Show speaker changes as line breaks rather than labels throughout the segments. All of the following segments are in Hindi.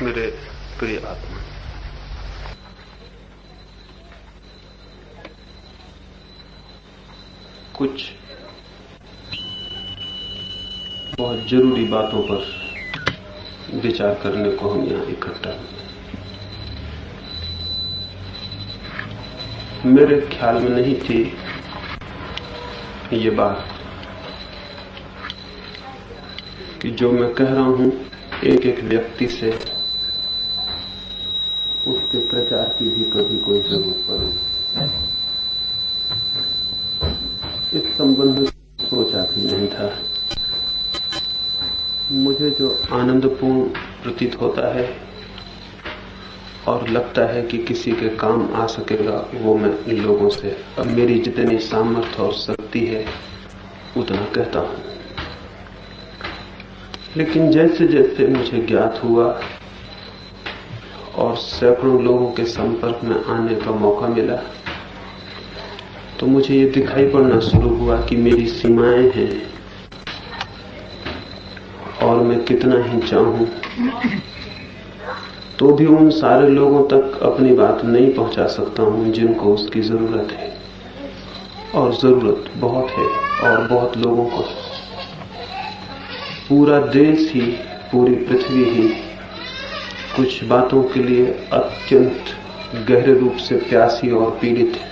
मेरे प्रिय आत्मा, कुछ बहुत जरूरी बातों पर विचार करने को हम यहाँ इकट्ठा हुए। मेरे ख्याल में नहीं थी ये बात कि जो मैं कह रहा हूं एक एक व्यक्ति से उसके प्रचार की भी कभी कोई जरूरत पड़े। इस संबंध में सोचा भी नहीं था। मुझे जो आनंदपूर्ण प्रतीत होता है और लगता है कि किसी के काम आ सकेगा, वो मैं इन लोगों से अब मेरी जितनी सामर्थ्य और शक्ति है उतना कहता हूं। लेकिन जैसे जैसे मुझे ज्ञात हुआ और सैकड़ों लोगों के संपर्क में आने का मौका मिला, तो मुझे ये दिखाई पड़ना शुरू हुआ कि मेरी सीमाएं हैं और मैं कितना ही चाहूं तो भी उन सारे लोगों तक अपनी बात नहीं पहुंचा सकता हूं जिनको उसकी जरूरत है। और जरूरत बहुत है और बहुत लोगों को। पूरा देश ही, पूरी पृथ्वी ही कुछ बातों के लिए अत्यंत गहरे रूप से प्यासी और पीड़ित है।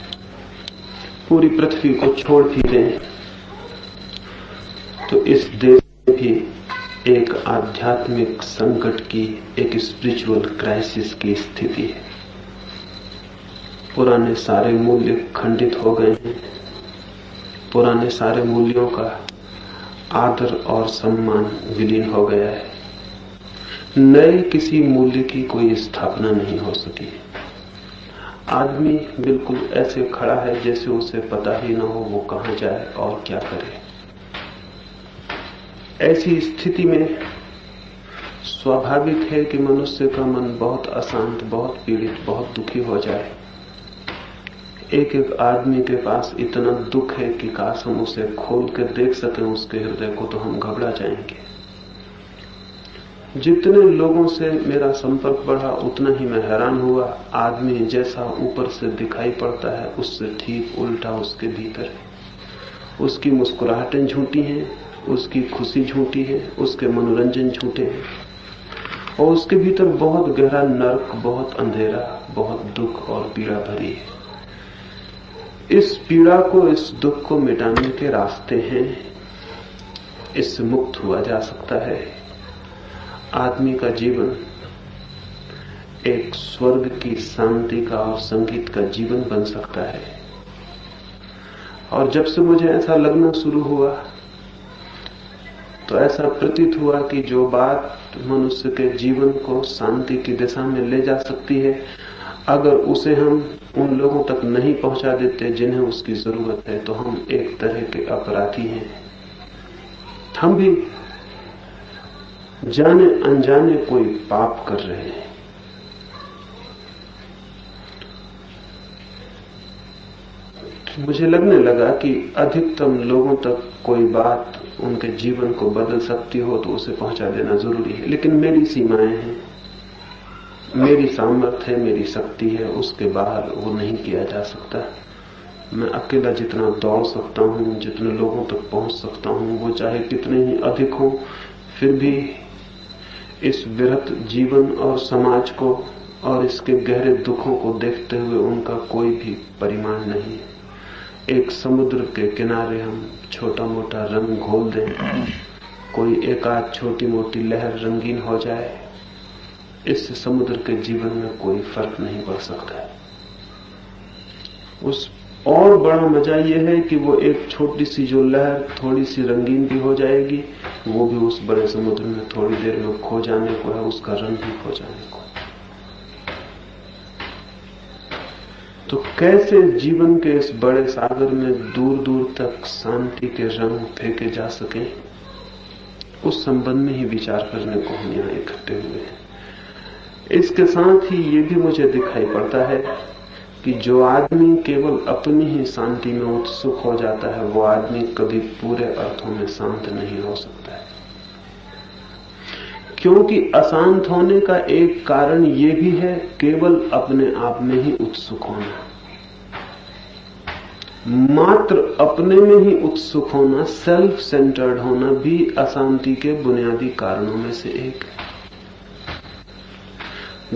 पूरी पृथ्वी को छोड़ भी दें तो इस देश में भी एक आध्यात्मिक संकट की, एक स्पिरिचुअल क्राइसिस की स्थिति है। पुराने सारे मूल्य खंडित हो गए हैं। पुराने सारे मूल्यों का आदर और सम्मान विलीन हो गया है। नए किसी मूल्य की कोई स्थापना नहीं हो सकी। आदमी बिल्कुल ऐसे खड़ा है जैसे उसे पता ही न हो वो कहां जाए और क्या करे। ऐसी स्थिति में स्वाभाविक है कि मनुष्य का मन बहुत अशांत, बहुत पीड़ित, बहुत दुखी हो जाए। एक एक आदमी के पास इतना दुख है कि काश हम उसे खोल कर देख सकें उसके हृदय को, तो हम घबरा जाएंगे। जितने लोगों से मेरा संपर्क बढ़ा उतना ही मैं हैरान हुआ। आदमी जैसा ऊपर से दिखाई पड़ता है उससे ठीक उल्टा उसके भीतर है। उसकी मुस्कुराहटें झूठी हैं, उसकी खुशी झूठी है, उसके मनोरंजन झूठे हैं और उसके भीतर बहुत गहरा नर्क, बहुत अंधेरा, बहुत दुख और पीड़ा भरी है। इस पीड़ा को, इस दुख को मिटाने के रास्ते हैं। इससे मुक्त हुआ जा सकता है। आदमी का जीवन एक स्वर्ग की शांति का और संगीत का जीवन बन सकता है। और जब से मुझे ऐसा लगना शुरू हुआ तो ऐसा प्रतीत हुआ कि जो बात मनुष्य के जीवन को शांति की दिशा में ले जा सकती है, अगर उसे हम उन लोगों तक नहीं पहुंचा देते जिन्हें उसकी जरूरत है, तो हम एक तरह के अपराधी हैं। हम भी जाने अनजाने कोई पाप कर रहे हैं। मुझे लगने लगा कि अधिकतम लोगों तक कोई बात उनके जीवन को बदल सकती हो तो उसे पहुंचा देना जरूरी है। लेकिन मेरी सीमाएं हैं, मेरी सामर्थ्य है, मेरी शक्ति है, उसके बाहर वो नहीं किया जा सकता। मैं अकेला जितना दौड़ सकता हूं, जितने लोगों तक पहुंच सकता हूं, वो चाहे कितने ही अधिक हो, फिर भी इस विरत जीवन और समाज को और इसके गहरे दुखों को देखते हुए उनका कोई भी परिमाण नहीं है। एक समुद्र के किनारे हम छोटा मोटा रंग घोल दें, कोई एक आध छोटी मोटी लहर रंगीन हो जाए, इससे समुद्र के जीवन में कोई फर्क नहीं पड़ सकता है। उस और बड़ा मजा यह है कि वो एक छोटी सी जो लहर थोड़ी सी रंगीन भी हो जाएगी, वो भी उस बड़े समुद्र में थोड़ी देर में खो जाने को है, उसका रंग भी खो जाने को। तो कैसे जीवन के इस बड़े सागर में दूर दूर तक शांति के रंग फेंके जा सके, उस संबंध में ही विचार करने को हम यहाँ इकट्ठे हुए हैं। इसके साथ ही ये भी मुझे दिखाई पड़ता है कि जो आदमी केवल अपनी ही शांति में उत्सुक हो जाता है, वो आदमी कभी पूरे अर्थों में शांत नहीं हो सकता है। क्योंकि अशांत होने का एक कारण यह भी है केवल अपने आप में ही उत्सुक होना। मात्र अपने में ही उत्सुक होना, सेल्फ सेंटर्ड होना भी अशांति के बुनियादी कारणों में से एक है।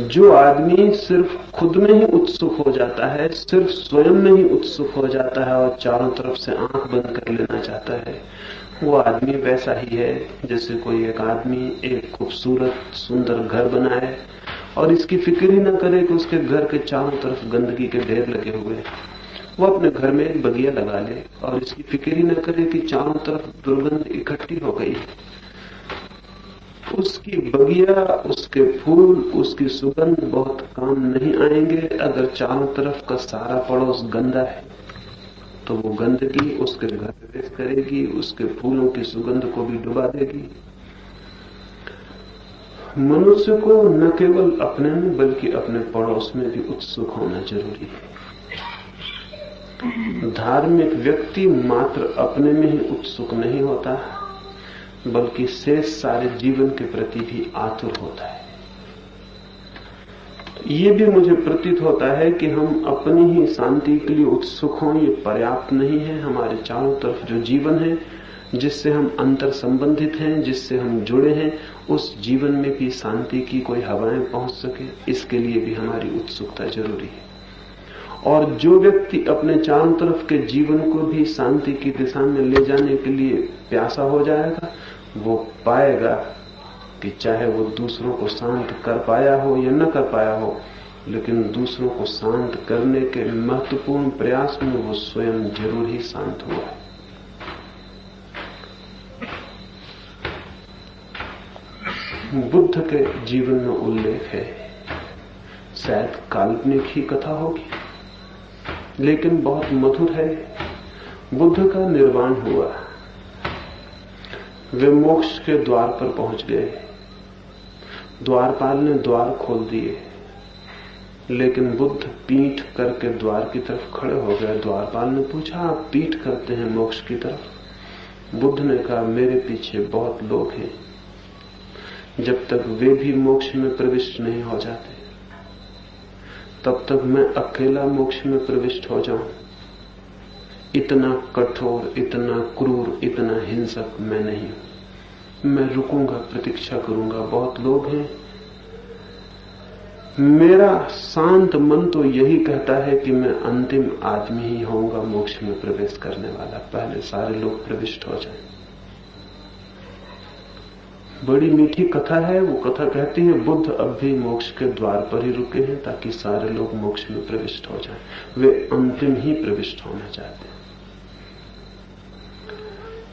जो आदमी सिर्फ खुद में ही उत्सुक हो जाता है, सिर्फ स्वयं में ही उत्सुक हो जाता है और चारों तरफ से आंख बंद कर लेना चाहता है, वो आदमी वैसा ही है जैसे कोई एक आदमी एक खूबसूरत सुंदर घर बनाए और इसकी फिक्र ही न करे कि उसके घर के चारों तरफ गंदगी के ढेर लगे हुए हैं। वो अपने घर में एक बगिया लगा ले और इसकी फिक्र ही न करे कि चारों तरफ दुर्गंध इकट्ठी हो गई। उसकी बगिया, उसके फूल, उसकी सुगंध बहुत काम नहीं आएंगे अगर चारों तरफ का सारा पड़ोस गंदा है। तो वो गंदगी उसके घर प्रवेश करेगी, उसके फूलों की सुगंध को भी डुबा देगी। मनुष्य को न केवल अपने में बल्कि अपने पड़ोस में भी उत्सुक होना जरूरी है। धार्मिक व्यक्ति मात्र अपने में ही उत्सुक नहीं होता बल्कि शेष सारे जीवन के प्रति भी आतुर होता है। ये भी मुझे प्रतीत होता है कि हम अपनी ही शांति के लिए उत्सुक हों ये पर्याप्त नहीं है। हमारे चारों तरफ जो जीवन है, जिससे हम अंतर संबंधित हैं, जिससे हम जुड़े हैं, उस जीवन में भी शांति की कोई हवाएं पहुंच सके, इसके लिए भी हमारी उत्सुकता जरूरी है। और जो व्यक्ति अपने चारों तरफ के जीवन को भी शांति की दिशा में ले जाने के लिए प्यासा हो जाएगा, वो पाएगा कि चाहे वो दूसरों को शांत कर पाया हो या न कर पाया हो, लेकिन दूसरों को शांत करने के महत्वपूर्ण प्रयास में वो स्वयं जरूर ही शांत हुआ है। बुद्ध के जीवन में उल्लेख है, शायद काल्पनिक ही कथा होगी लेकिन बहुत मधुर है। बुद्ध का निर्वाण हुआ, वे मोक्ष के द्वार पर पहुंच गए। द्वारपाल ने द्वार खोल दिए, लेकिन बुद्ध पीठ करके द्वार की तरफ खड़े हो गए। द्वारपाल ने पूछा, आप पीठ करते हैं मोक्ष की तरफ? बुद्ध ने कहा, मेरे पीछे बहुत लोग हैं, जब तक वे भी मोक्ष में प्रविष्ट नहीं हो जाते तब तक मैं अकेला मोक्ष में प्रविष्ट हो जाऊं। इतना कठोर, इतना क्रूर, इतना हिंसक मैं नहीं हूं। मैं रुकूंगा, प्रतीक्षा करूंगा। बहुत लोग हैं। मेरा शांत मन तो यही कहता है कि मैं अंतिम आदमी ही होऊंगा मोक्ष में प्रवेश करने वाला, पहले सारे लोग प्रविष्ट हो जाएं। बड़ी मीठी कथा है। वो कथा कहती है बुद्ध अब भी मोक्ष के द्वार पर ही रुके हैं ताकि सारे लोग मोक्ष में प्रविष्ट हो जाएं। वे अंतिम ही प्रविष्ट होना चाहते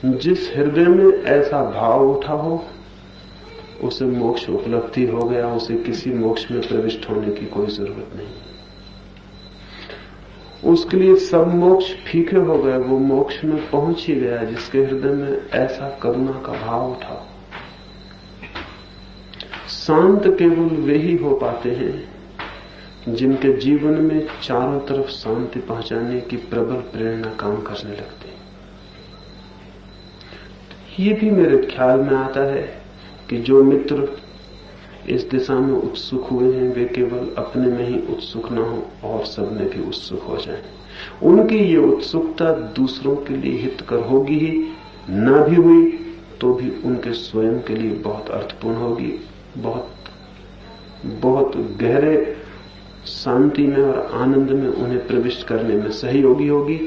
हैं। जिस हृदय में ऐसा भाव उठा हो उसे मोक्ष उपलब्धि हो गया, उसे किसी मोक्ष में प्रविष्ट होने की कोई जरूरत नहीं। उसके लिए सब मोक्ष फीके हो गए, वो मोक्ष में पहुंच ही गया जिसके हृदय में ऐसा करुणा का भाव उठा। शांत केवल वे ही हो पाते हैं जिनके जीवन में चारों तरफ शांति पहुंचाने की प्रबल प्रेरणा काम करने लगती है। ये भी मेरे ख्याल में आता है कि जो मित्र इस दिशा में उत्सुक हुए हैं वे केवल अपने में ही उत्सुक ना हो और सब में भी उत्सुक हो जाएं। उनकी ये उत्सुकता दूसरों के लिए हितकर होगी ही, ना भी हुई तो भी उनके स्वयं के लिए बहुत अर्थपूर्ण होगी, बहुत गहरे शांति में और आनंद में उन्हें प्रविष्ट करने में सहयोगी होगी।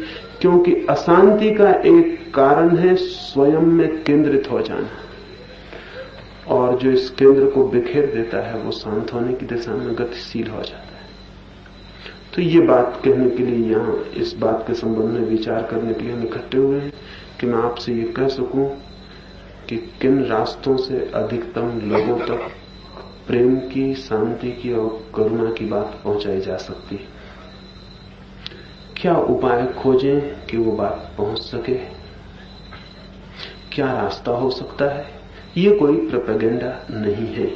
क्योंकि अशांति का एक कारण है स्वयं में केंद्रित हो जाना, और जो इस केंद्र को बिखेर देता है वो शांत होने की दिशा में गतिशील हो जाता है। तो ये बात कहने के लिए, यहाँ इस बात के संबंध में विचार करने के लिए हम इकट्ठे हुए हैं कि मैं आपसे ये कह सकूं कि किन रास्तों से अधिकतम लोगों तक प्रेम की, शांति की और करुणा की बात पहुंचाई जा सकती है। क्या उपाय खोजें कि वो बात पहुंच सके? क्या रास्ता हो सकता है? ये कोई प्रोपेगेंडा नहीं है,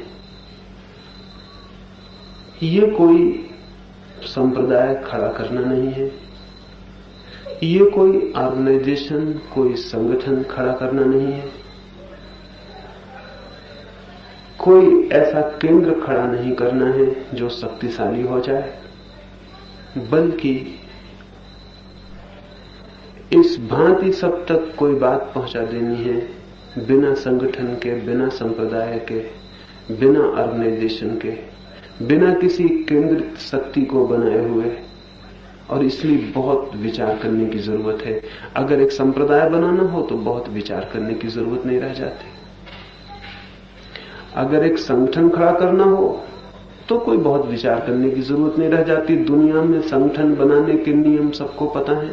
ये कोई संप्रदाय खड़ा करना नहीं है, ये कोई ऑर्गेनाइजेशन, कोई संगठन खड़ा करना नहीं है, कोई ऐसा केंद्र खड़ा नहीं करना है जो शक्तिशाली हो जाए, बल्कि इस भांति सब तक कोई बात पहुंचा देनी है, बिना संगठन के, बिना संप्रदाय के, बिना ऑर्गेनाइजेशन के, बिना किसी केंद्रित शक्ति को बनाए हुए। और इसलिए बहुत विचार करने की जरूरत है। अगर एक संप्रदाय बनाना हो तो बहुत विचार करने की जरूरत नहीं रह जाती। अगर एक संगठन खड़ा करना हो तो कोई बहुत विचार करने की जरूरत नहीं रह जाती। दुनिया में संगठन बनाने के नियम सबको पता है,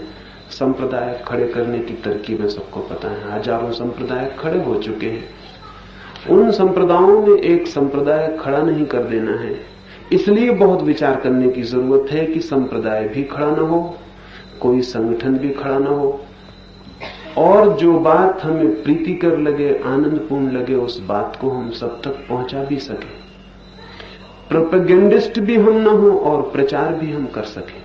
संप्रदाय खड़े करने की तरकीबें सबको पता है। हजारों संप्रदाय खड़े हो चुके हैं। उन संप्रदायों में एक संप्रदाय खड़ा नहीं कर देना है। इसलिए बहुत विचार करने की जरूरत है कि संप्रदाय भी खड़ा न हो, कोई संगठन भी खड़ा न हो, और जो बात हमें प्रीतिकर लगे, आनंदपूर्ण लगे, उस बात को हम सब तक पहुंचा भी सके। प्रोपेगेंडिस्ट भी हम न हो और प्रचार भी हम कर सकें।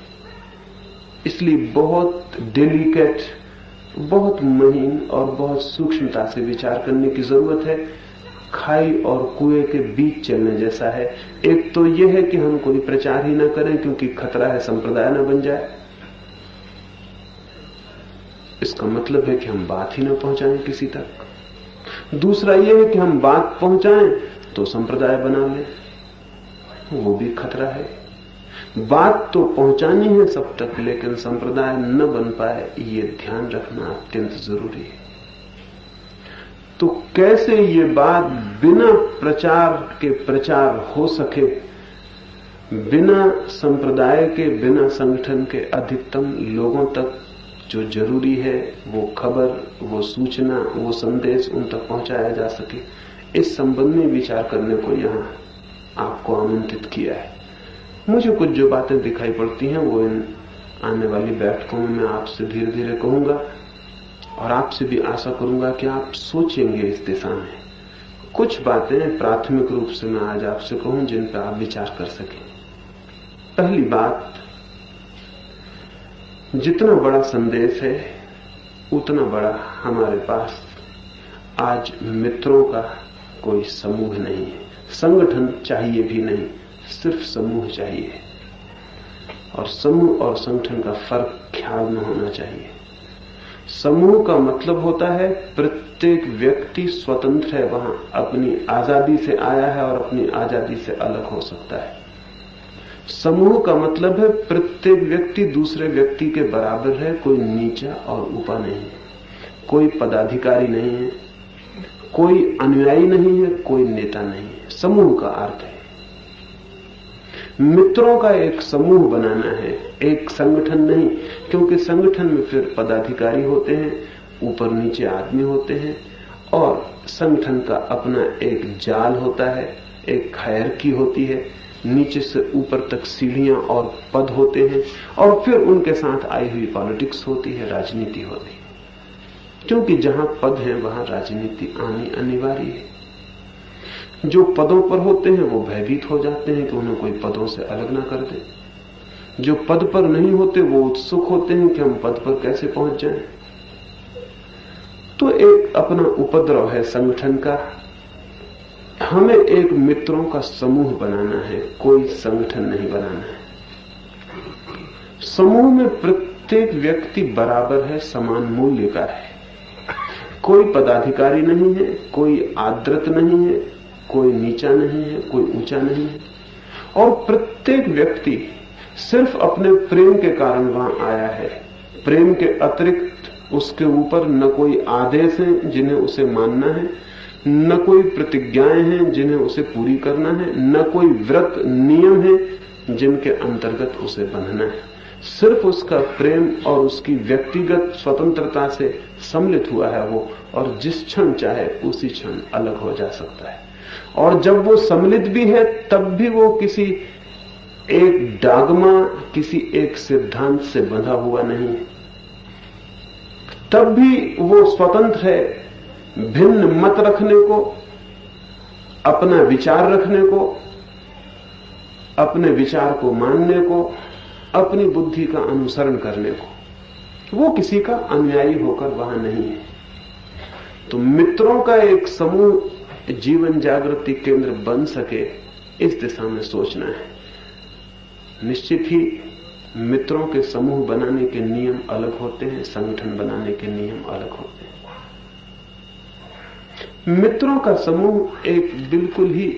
इसलिए बहुत डेलिकेट, बहुत महीन और बहुत सूक्ष्मता से विचार करने की जरूरत है। खाई और कुएं के बीच चलने जैसा है। एक तो यह है कि हम कोई प्रचार ही ना करें क्योंकि खतरा है संप्रदाय ना बन जाए। इसका मतलब है कि हम बात ही ना पहुंचाएं किसी तक। दूसरा यह है कि हम बात पहुंचाएं तो संप्रदाय बना लें, वो भी खतरा है। बात तो पहुंचानी है सब तक, लेकिन संप्रदाय न बन पाए, ये ध्यान रखना अत्यंत जरूरी है। तो कैसे ये बात बिना प्रचार के प्रचार हो सके, बिना संप्रदाय के, बिना संगठन के, अधिकतम लोगों तक जो जरूरी है वो खबर, वो सूचना, वो संदेश उन तक पहुंचाया जा सके, इस संबंध में विचार करने को यहां आपको आमंत्रित किया है। मुझे कुछ जो बातें दिखाई पड़ती हैं वो इन आने वाली बैठकों में मैं आपसे धीरे धीरे कहूंगा, और आपसे भी आशा करूंगा कि आप सोचेंगे इस दिशा में। कुछ बातें प्राथमिक रूप से मैं आज आपसे कहूं जिन पर आप विचार कर सकें। पहली बात, जितना बड़ा संदेश है उतना बड़ा हमारे पास आज मित्रों का कोई समूह नहीं है। संगठन चाहिए भी नहीं, सिर्फ समूह चाहिए। और समूह और संगठन का फर्क ख्याल में होना चाहिए। समूह का मतलब होता है प्रत्येक व्यक्ति स्वतंत्र है, वहां अपनी आजादी से आया है और अपनी आजादी से अलग हो सकता है। समूह का मतलब है प्रत्येक व्यक्ति दूसरे व्यक्ति के बराबर है, कोई नीचा और ऊपर नहीं है, कोई पदाधिकारी नहीं है, कोई अनुयायी नहीं है, कोई नेता नहीं है। समूह का अर्थ है मित्रों का एक समूह बनाना है, एक संगठन नहीं, क्योंकि संगठन में फिर पदाधिकारी होते हैं, ऊपर नीचे आदमी होते हैं, और संगठन का अपना एक जाल होता है, एक हायरार्की होती है, नीचे से ऊपर तक सीढ़ियां और पद होते हैं, और फिर उनके साथ आई हुई पॉलिटिक्स होती है, राजनीति होती है। क्योंकि जहां पद है वहां राजनीति आनी अनिवार्य है। जो पदों पर होते हैं वो भयभीत हो जाते हैं कि उन्हें कोई पदों से अलग ना कर दे। जो पद पर नहीं होते वो उत्सुक होते हैं कि हम पद पर कैसे पहुंच जाएं। तो एक अपना उपद्रव है संगठन का। हमें एक मित्रों का समूह बनाना है, कोई संगठन नहीं बनाना है। समूह में प्रत्येक व्यक्ति बराबर है, समान मूल्य का है। कोई पदाधिकारी नहीं है, कोई आदृत नहीं है, कोई नीचा नहीं है, कोई ऊंचा नहीं है, और प्रत्येक व्यक्ति सिर्फ अपने प्रेम के कारण वहां आया है। प्रेम के अतिरिक्त उसके ऊपर न कोई आदेश है जिन्हें उसे मानना है, न कोई प्रतिज्ञाएं हैं जिन्हें उसे पूरी करना है, न कोई व्रत नियम है जिनके अंतर्गत उसे बंधना है। सिर्फ उसका प्रेम और उसकी व्यक्तिगत स्वतंत्रता से सम्मिलित हुआ है वो, और जिस क्षण चाहे उसी क्षण अलग हो जा सकता है। और जब वो सम्मिलित भी है तब भी वो किसी एक डागमा, किसी एक सिद्धांत से बंधा हुआ नहीं है। तब भी वो स्वतंत्र है भिन्न मत रखने को, अपना विचार रखने को, अपने विचार को मानने को, अपनी बुद्धि का अनुसरण करने को। वो किसी का अनुयायी होकर वहां नहीं है। तो मित्रों का एक समूह जीवन जागृति केंद्र बन सके, इस दिशा में सोचना है। निश्चित ही मित्रों के समूह बनाने के नियम अलग होते हैं, संगठन बनाने के नियम अलग होते हैं। मित्रों का समूह एक बिल्कुल ही,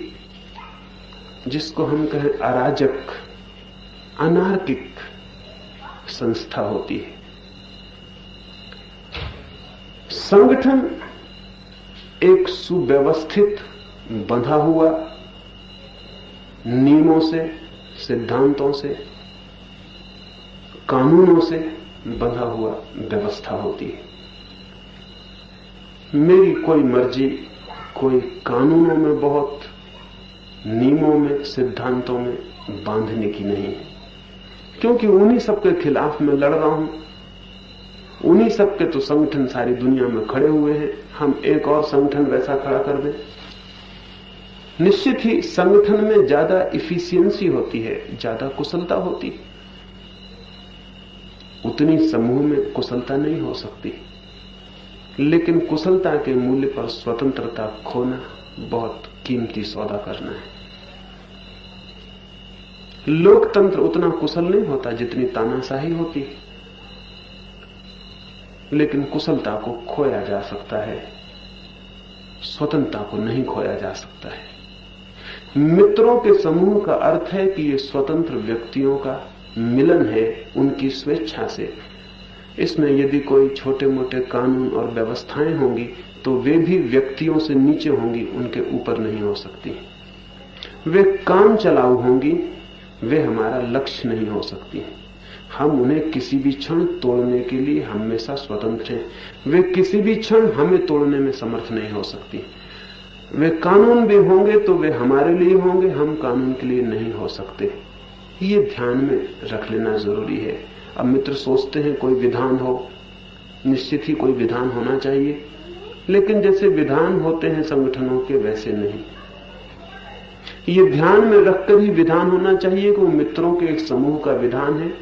जिसको हम कहें अराजक, अनार्किक संस्था होती है। संगठन एक सुव्यवस्थित, बंधा हुआ नियमों से, सिद्धांतों से, कानूनों से बंधा हुआ व्यवस्था होती है। मेरी कोई मर्जी कोई कानूनों में, बहुत नियमों में, सिद्धांतों में बांधने की नहीं है, क्योंकि उन्हीं सबके खिलाफ मैं लड़ रहा हूं। उन्हीं सबके तो संगठन सारी दुनिया में खड़े हुए हैं। हम एक और संगठन वैसा खड़ा कर दें, निश्चित ही संगठन में ज्यादा इफिशियंसी होती है, ज्यादा कुशलता होती है। उतनी समूह में कुशलता नहीं हो सकती, लेकिन कुशलता के मूल्य पर स्वतंत्रता खोना बहुत कीमती सौदा करना है। लोकतंत्र उतना कुशल नहीं होता जितनी तानाशाही होती है, लेकिन कुशलता को खोया जा सकता है, स्वतंत्रता को नहीं खोया जा सकता है। मित्रों के समूह का अर्थ है कि ये स्वतंत्र व्यक्तियों का मिलन है, उनकी स्वेच्छा से। इसमें यदि कोई छोटे मोटे कानून और व्यवस्थाएं होंगी तो वे भी व्यक्तियों से नीचे होंगी, उनके ऊपर नहीं हो सकती। वे काम चलाऊ होंगी, वे हमारा लक्ष्य नहीं हो सकती। हम उन्हें किसी भी क्षण तोड़ने के लिए हमेशा स्वतंत्र हैं। वे किसी भी क्षण हमें तोड़ने में समर्थ नहीं हो सकती। वे कानून भी होंगे तो वे हमारे लिए होंगे, हम कानून के लिए नहीं हो सकते। ये ध्यान में रख लेना जरूरी है। अब मित्र सोचते हैं कोई विधान हो, निश्चित ही कोई विधान होना चाहिए, लेकिन जैसे विधान होते हैं संगठनों के, वैसे नहीं। ये ध्यान में रखकर ही विधान होना चाहिए कि वो मित्रों के एक समूह का विधान है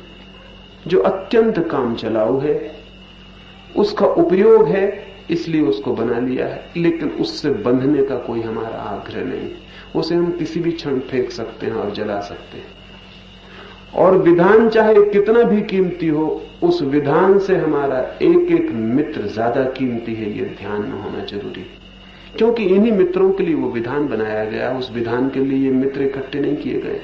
जो अत्यंत काम चलाऊ है, उसका उपयोग है इसलिए उसको बना लिया है, लेकिन उससे बंधने का कोई हमारा आग्रह नहीं। उसे हम किसी भी क्षण फेंक सकते हैं और जला सकते हैं। और विधान चाहे कितना भी कीमती हो, उस विधान से हमारा एक एक मित्र ज्यादा कीमती है, ये ध्यान में होना जरूरी है। क्योंकि इन्हीं मित्रों के लिए वो विधान बनाया गया, उस विधान के लिए ये मित्र इकट्ठे नहीं किए गए।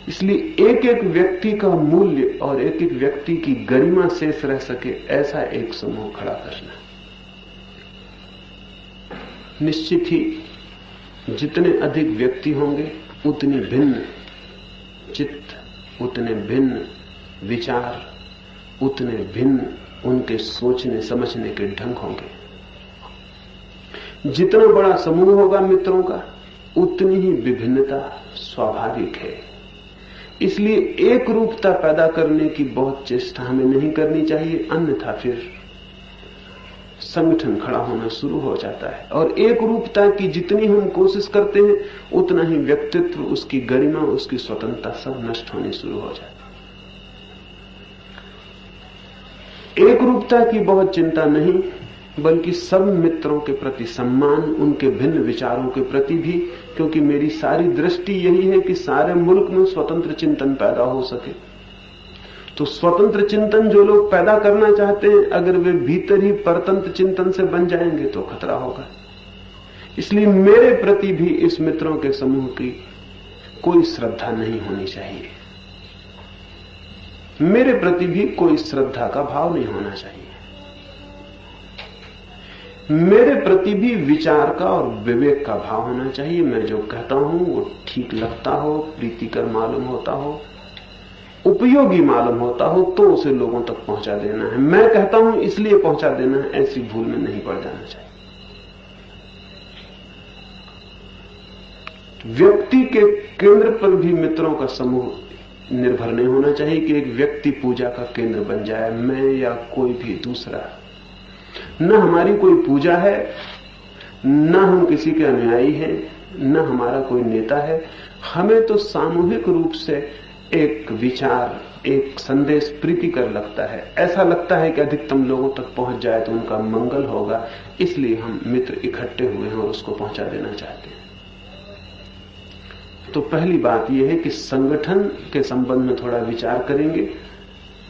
इसलिए एक एक व्यक्ति का मूल्य और एक एक व्यक्ति की गरिमा शेष रह सके, ऐसा एक समूह खड़ा करना। निश्चित ही जितने अधिक व्यक्ति होंगे उतनी भिन्न चित्त, उतने भिन्न विचार, उतने भिन्न उनके सोचने समझने के ढंग होंगे। जितना बड़ा समूह होगा मित्रों का, उतनी ही विभिन्नता स्वाभाविक है। इसलिए एक रूपता पैदा करने की बहुत चेष्टा हमें नहीं करनी चाहिए, अन्यथा फिर संगठन खड़ा होना शुरू हो जाता है। और एक रूपता की जितनी हम कोशिश करते हैं, उतना ही व्यक्तित्व, उसकी गरिमा, उसकी स्वतंत्रता सब नष्ट होनी शुरू हो जाती है। एक रूपता की बहुत चिंता नहीं, बल्कि सब मित्रों के प्रति सम्मान, उनके भिन्न विचारों के प्रति भी, क्योंकि मेरी सारी दृष्टि यही है कि सारे मुल्क में स्वतंत्र चिंतन पैदा हो सके। तो स्वतंत्र चिंतन जो लोग पैदा करना चाहते हैं, अगर वे भीतर ही परतंत्र चिंतन से बन जाएंगे तो खतरा होगा। इसलिए मेरे प्रति भी इस मित्रों के समूह की कोई श्रद्धा नहीं होनी चाहिए, मेरे प्रति भी कोई श्रद्धा का भाव नहीं होना चाहिए। मेरे प्रति भी विचार का और विवेक का भाव होना चाहिए। मैं जो कहता हूं वो ठीक लगता हो, प्रीतिकर मालूम होता हो, उपयोगी मालूम होता हो, तो उसे लोगों तक पहुंचा देना है। मैं कहता हूं इसलिए पहुंचा देना है, ऐसी भूल में नहीं पड़ जाना चाहिए। व्यक्ति के केंद्र पर भी मित्रों का समूह निर्भर नहीं होना चाहिए कि एक व्यक्ति पूजा का केंद्र बन जाए, मैं या कोई भी दूसरा। न हमारी कोई पूजा है, न हम किसी के अनुयायी हैं, न हमारा कोई नेता है। हमें तो सामूहिक रूप से एक विचार, एक संदेश प्रीतिकर लगता है, ऐसा लगता है कि अधिकतम लोगों तक पहुंच जाए तो उनका मंगल होगा, इसलिए हम मित्र इकट्ठे हुए हैं और उसको पहुंचा देना चाहते हैं। तो पहली बात यह है कि संगठन के संबंध में थोड़ा विचार करेंगे।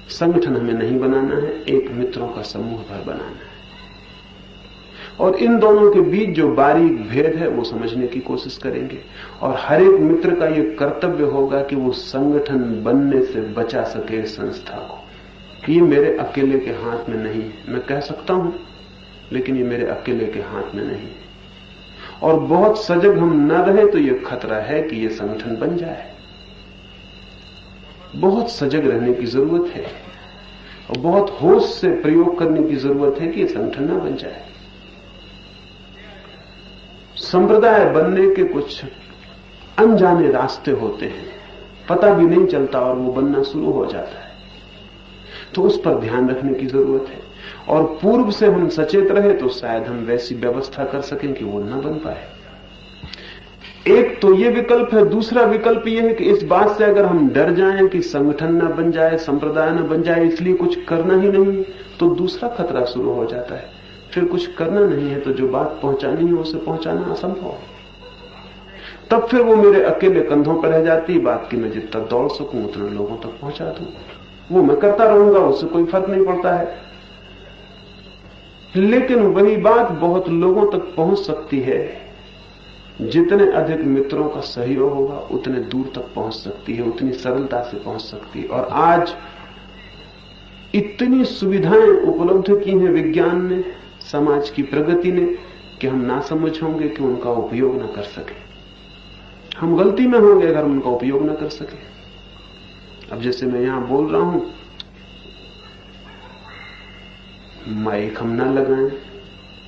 संगठन हमें नहीं बनाना है, एक मित्रों का समूह भर बनाना है, और इन दोनों के बीच जो बारीक भेद है वो समझने की कोशिश करेंगे। और हर एक मित्र का ये कर्तव्य होगा कि वो संगठन बनने से बचा सके संस्था को। ये मेरे अकेले के हाथ में नहीं है, मैं कह सकता हूं, लेकिन ये मेरे अकेले के हाथ में नहीं है। और बहुत सजग हम न रहे तो ये खतरा है कि ये संगठन बन जाए। बहुत सजग रहने की जरूरत है और बहुत होश से प्रयोग करने की जरूरत है कि ये संगठन न बन जाए। संप्रदाय बनने के कुछ अनजाने रास्ते होते हैं, पता भी नहीं चलता और वो बनना शुरू हो जाता है, तो उस पर ध्यान रखने की जरूरत है। और पूर्व से हम सचेत रहे तो शायद हम वैसी व्यवस्था कर सकें कि वो न बन पाए। एक तो ये विकल्प है। दूसरा विकल्प ये है कि इस बात से अगर हम डर जाएं कि संगठन न बन जाए, संप्रदाय न बन जाए, इसलिए कुछ करना ही नहीं, तो दूसरा खतरा शुरू हो जाता है। फिर कुछ करना नहीं है तो जो बात पहुंचानी है उसे पहुंचाना असंभव है। तब फिर वो मेरे अकेले कंधों पर रह जाती है, बात की मैं जितना दौड़ सकूं उतना लोगों तक पहुंचा दूं, वो मैं करता रहूंगा, उससे कोई फर्क नहीं पड़ता है। लेकिन वही बात बहुत लोगों तक पहुंच सकती है। जितने अधिक मित्रों का सहयोग होगा उतने दूर तक पहुंच सकती है, उतनी सरलता से पहुंच सकती है। और आज इतनी सुविधाएं उपलब्ध की हैं विज्ञान ने, समाज की प्रगति ने, कि हम ना समझ होंगे कि उनका उपयोग न कर सके। हम गलती में होंगे अगर उनका उपयोग न कर सके। अब जैसे मैं यहां बोल रहा हूं, माइक हम ना लगाएं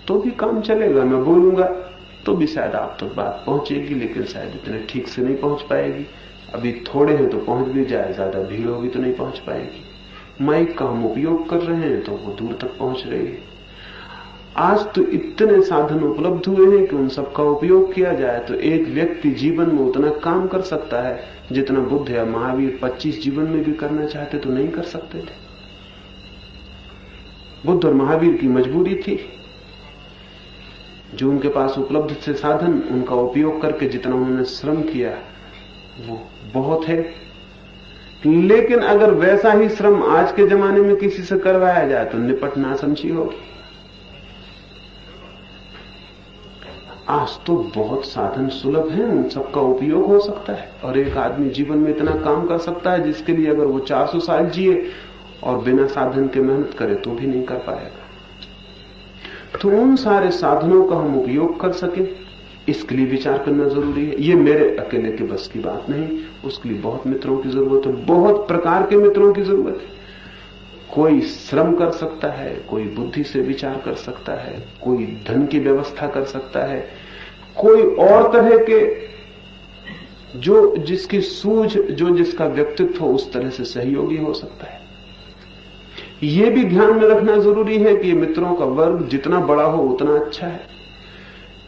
तो भी काम चलेगा, मैं बोलूंगा तो भी शायद आप तक बात पहुंचेगी, लेकिन शायद इतने ठीक से नहीं पहुंच पाएगी। अभी थोड़े हैं तो पहुंच भी जाए, ज्यादा भीड़ होगी तो नहीं पहुंच पाएगी। माइक का हम उपयोग कर रहे हैं तो वो दूर तक पहुंच रही है। आज तो इतने साधन उपलब्ध हुए हैं कि उन सबका उपयोग किया जाए तो एक व्यक्ति जीवन में उतना काम कर सकता है जितना बुद्ध या महावीर 25 जीवन में भी करना चाहते तो नहीं कर सकते थे। बुद्ध और महावीर की मजबूरी थी, जो उनके पास उपलब्ध थे साधन, उनका उपयोग करके जितना उन्होंने श्रम किया वो बहुत है। लेकिन अगर वैसा ही श्रम आज के जमाने में किसी से करवाया जाए तो निपट नासमझी होगी। आज तो बहुत साधन सुलभ हैं, उन सबका उपयोग हो सकता है और एक आदमी जीवन में इतना काम कर सकता है जिसके लिए अगर वो 400 साल जिए और बिना साधन के मेहनत करे तो भी नहीं कर पाएगा। तो उन सारे साधनों का हम उपयोग कर सके, इसके लिए विचार करना जरूरी है। ये मेरे अकेले के बस की बात नहीं, उसके लिए बहुत मित्रों की जरूरत है, बहुत प्रकार के मित्रों की जरूरत है। कोई श्रम कर सकता है, कोई बुद्धि से विचार कर सकता है, कोई धन की व्यवस्था कर सकता है, कोई और तरह के जो जिसकी सूझ, जो जिसका व्यक्तित्व हो उस तरह से सहयोगी हो सकता है। यह भी ध्यान में रखना जरूरी है कि मित्रों का वर्ग जितना बड़ा हो उतना अच्छा है,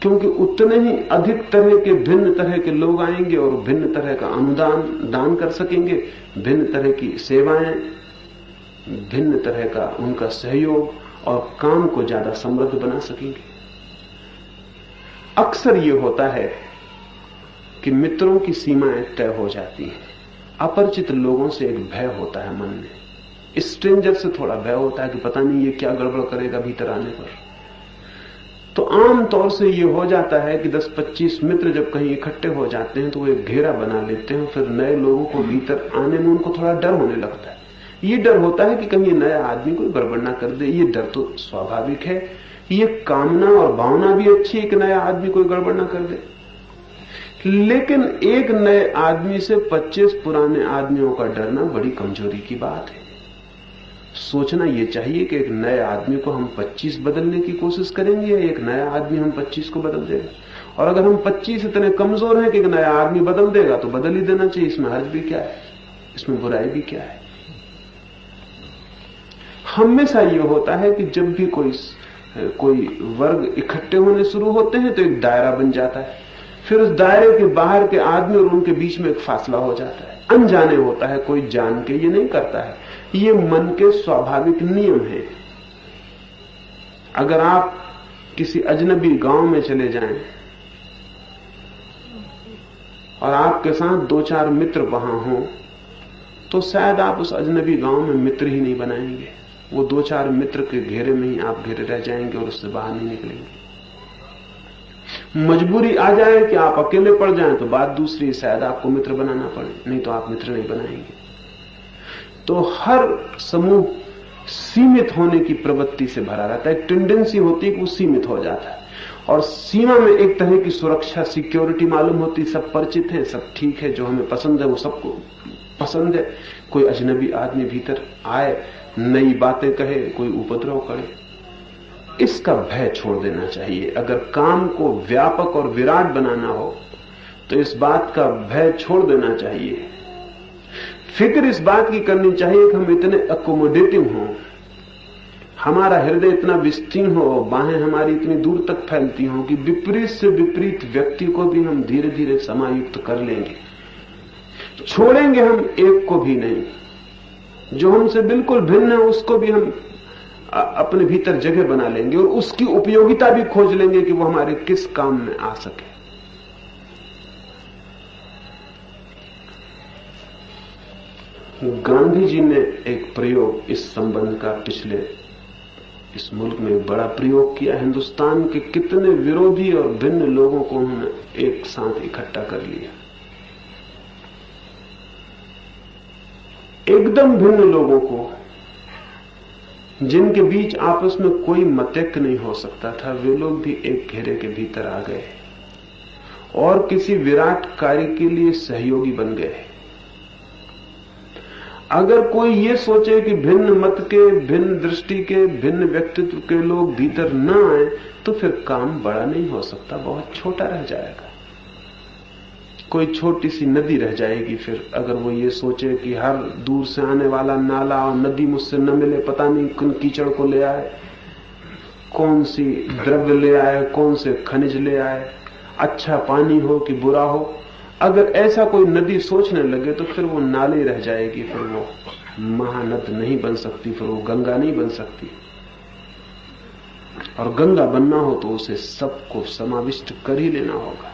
क्योंकि उतने ही अधिक तरह के भिन्न तरह के लोग आएंगे और भिन्न तरह का अनुदान दान कर सकेंगे, भिन्न तरह की सेवाएं, भिन्न तरह का उनका सहयोग और काम को ज्यादा समृद्ध बना सकेंगे। अक्सर यह होता है कि मित्रों की सीमाएं तय हो जाती हैं। अपरिचित लोगों से एक भय होता है मन में, स्ट्रेंजर से थोड़ा भय होता है कि पता नहीं ये क्या गड़बड़ करेगा भीतर आने पर। तो आम तौर से ये हो जाता है कि 10-25 मित्र जब कहीं इकट्ठे हो जाते हैं तो वो एक घेरा बना लेते हैं, फिर नए लोगों को भीतर आने में उनको थोड़ा डर होने लगता है। ये डर होता है कि कहीं ये नया आदमी कोई गड़बड़ ना कर दे। ये डर तो स्वाभाविक है, ये कामना और भावना भी अच्छी है कि नया आदमी कोई गड़बड़ ना कर दे। लेकिन एक नए आदमी से 25 पुराने आदमियों का डरना बड़ी कमजोरी की बात है। सोचना यह चाहिए कि एक नए आदमी को हम 25 बदलने की कोशिश करेंगे या एक नया आदमी हम 25 को बदल देगा। और अगर हम 25 इतने कमजोर हैं कि एक नया आदमी बदल देगा तो बदल ही देना चाहिए, इसमें हर्ज भी क्या है, इसमें बुराई भी क्या है। हमेशा यह होता है कि जब भी कोई वर्ग इकट्ठे होने शुरू होते हैं तो एक दायरा बन जाता है, फिर उस दायरे के बाहर के आदमी और उनके बीच में एक फासला हो जाता है, अनजाने होता है, कोई जान के ये नहीं करता है। ये मन के स्वाभाविक नियम है। अगर आप किसी अजनबी गांव में चले जाएं और आपके साथ 2-4 मित्र वहां हों, तो शायद आप उस अजनबी गांव में मित्र ही नहीं बनाएंगे। वो 2-4 मित्र के घेरे में ही आप घिरे रह जाएंगे और उससे बाहर नहीं निकलेंगे। मजबूरी आ जाए कि आप अकेले पड़ जाएं तो बात दूसरी, शायद आपको मित्र बनाना पड़े, नहीं तो आप मित्र नहीं बनाएंगे। तो हर समूह सीमित होने की प्रवृत्ति से भरा रहता है। एक टेंडेंसी होती है कि वो सीमित हो जाता है, और सीमा में एक तरह की सुरक्षा, सिक्योरिटी मालूम होती। सब परिचित हैं, सब ठीक है, जो हमें पसंद है वो सबको पसंद है। कोई अजनबी आदमी भीतर आए, नई बातें कहे, कोई उपद्रव करे, इसका भय छोड़ देना चाहिए। अगर काम को व्यापक और विराट बनाना हो तो इस बात का भय छोड़ देना चाहिए। फिक्र इस बात की करनी चाहिए कि हम इतने अकोमोडेटिव हों, हमारा हृदय इतना विस्तीर्ण हो, बाहें हमारी इतनी दूर तक फैलती हों कि विपरीत से विपरीत व्यक्ति को भी हम धीरे धीरे समायुक्त कर लेंगे। छोड़ेंगे हम एक को भी नहीं, जो हमसे बिल्कुल भिन्न है उसको भी हम अपने भीतर जगह बना लेंगे और उसकी उपयोगिता भी खोज लेंगे कि वो हमारे किस काम में आ सके। गांधी जी ने एक प्रयोग इस संबंध का पिछले इस मुल्क में बड़ा प्रयोग किया। हिंदुस्तान के कितने विरोधी और भिन्न लोगों को उन्होंने एक साथ इकट्ठा कर लिया। एकदम भिन्न लोगों को, जिनके बीच आपस में कोई मतैक्य नहीं हो सकता था, वे लोग भी एक घेरे के भीतर आ गए और किसी विराट कार्य के लिए सहयोगी बन गए। अगर कोई ये सोचे कि भिन्न मत के, भिन्न दृष्टि के, भिन्न व्यक्तित्व के लोग भीतर न आए, तो फिर काम बड़ा नहीं हो सकता, बहुत छोटा रह जाएगा। कोई छोटी सी नदी रह जाएगी। फिर अगर वो ये सोचे कि हर दूर से आने वाला नाला और नदी मुझसे न मिले, पता नहीं किन कीचड़ को ले आए, कौन सी द्रव्य ले आए, कौन से खनिज ले आए, अच्छा पानी हो कि बुरा हो, अगर ऐसा कोई नदी सोचने लगे तो फिर वो नाले रह जाएगी, फिर वो महानद नहीं बन सकती, फिर वो गंगा नहीं बन सकती। और गंगा बनना हो तो उसे सबको समाविष्ट कर ही लेना होगा।